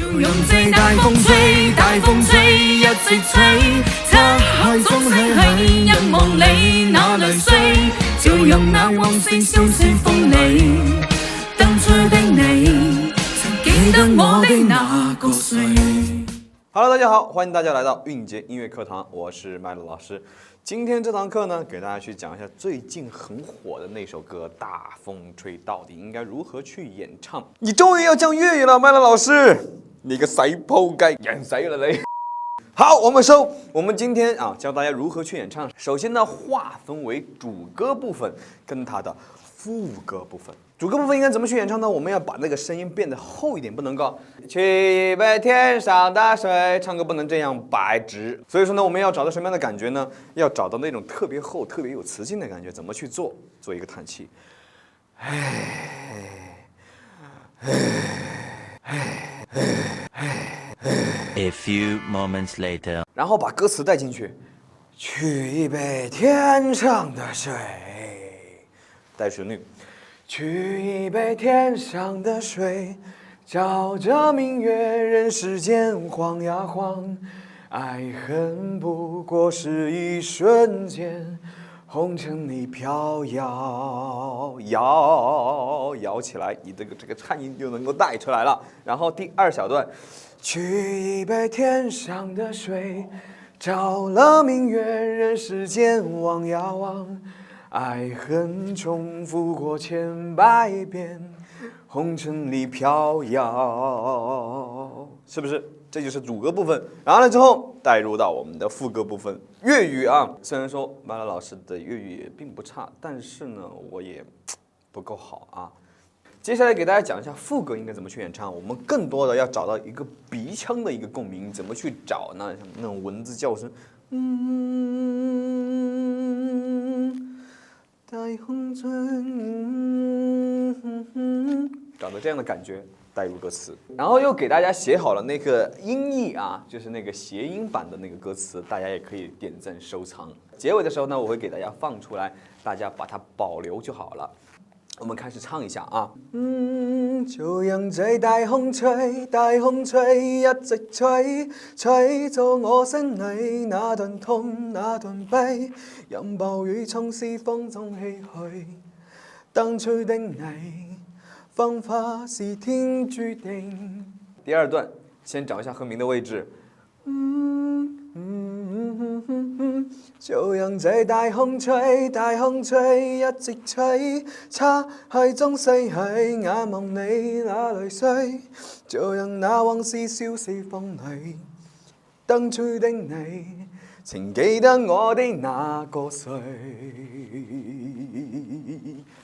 就讓這大風吹，大風吹，一直吹，漆海中洗去人夢裏那淚水，就讓那往事消失風裏，當初的你，曾記得我的那個誰。Hello， 大家好，欢迎大家来到韵杰音乐课堂，我是麦乐老师。今天这堂课呢，给大家去讲一下最近很火的那首歌《大风吹》到底应该如何去演唱。你终于要讲粤语了，麦乐老师，你个死仆街，演死了你！好，我们今天教大家如何去演唱。首先呢，划分为主歌部分跟它的副歌部分。主歌部分应该怎么去演唱呢？我们要把那个声音变得厚一点，不能够去一杯天上的水，唱歌不能这样白直。所以说呢，我们要找到什么样的感觉呢？要找到那种特别厚、特别有磁性的感觉。怎么去做？做一个叹气，A few moments later， 然后把歌词带进去，取一杯天上的水，带旋律。取一杯天上的水，照着明月，任世间晃呀晃。爱恨不过是一瞬间，红尘里飘摇，摇起来，你这个颤音就能够带出来了。然后第二小段，取一杯天上的水，照了明月，任世间望呀望。爱恨重复过千百遍，红尘里飘摇，是不是？这就是主歌部分。然后呢之后带入到我们的副歌部分。粤语虽然说麦乐老师的粤语也并不差，但是呢我也不够好啊。接下来给大家讲一下副歌应该怎么去演唱。我们更多的要找到一个鼻腔的一个共鸣，怎么去找呢？像那种蚊子叫声，大风吹，找到这样的感觉，带入歌词，然后又给大家写好了那个音译就是那个谐音版的那个歌词，大家也可以点赞收藏。结尾的时候呢，我会给大家放出来，大家把它保留就好了。我们开始唱一下就讓這大風吹，大風吹，一直吹，吹到我心裏那段痛，那段悲，任暴雨沖絲風中唏噓。當初的你，芳華是天注定。第二段，先找一下和鳴的位置。就讓這大風吹，大風吹，一直吹，擦去中逝去眼眸裏那淚水，就讓那往事消失風裏。當初的你，請記得我的那個誰。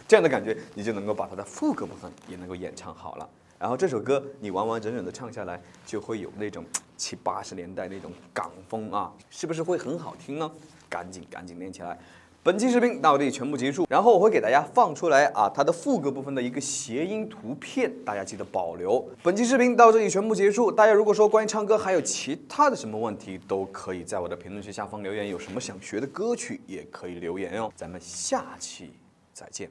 這樣的感覺，你就能夠把它的副歌部分也能夠演唱好了。然後這首歌你完完整整的唱下來，就會有那種70、80年代那種港風是不是會很好聽呢？趕緊練起來。本期視頻到這裡全部結束，然後我會給大家放出來它的副歌部分的一個諧音圖片，大家記得保留。本期視頻到這裡全部結束，大家如果說關於唱歌還有其他的什麼問題，都可以在我的評論區下方留言，有什麼想學的歌曲也可以留言哦。咱們下期再見。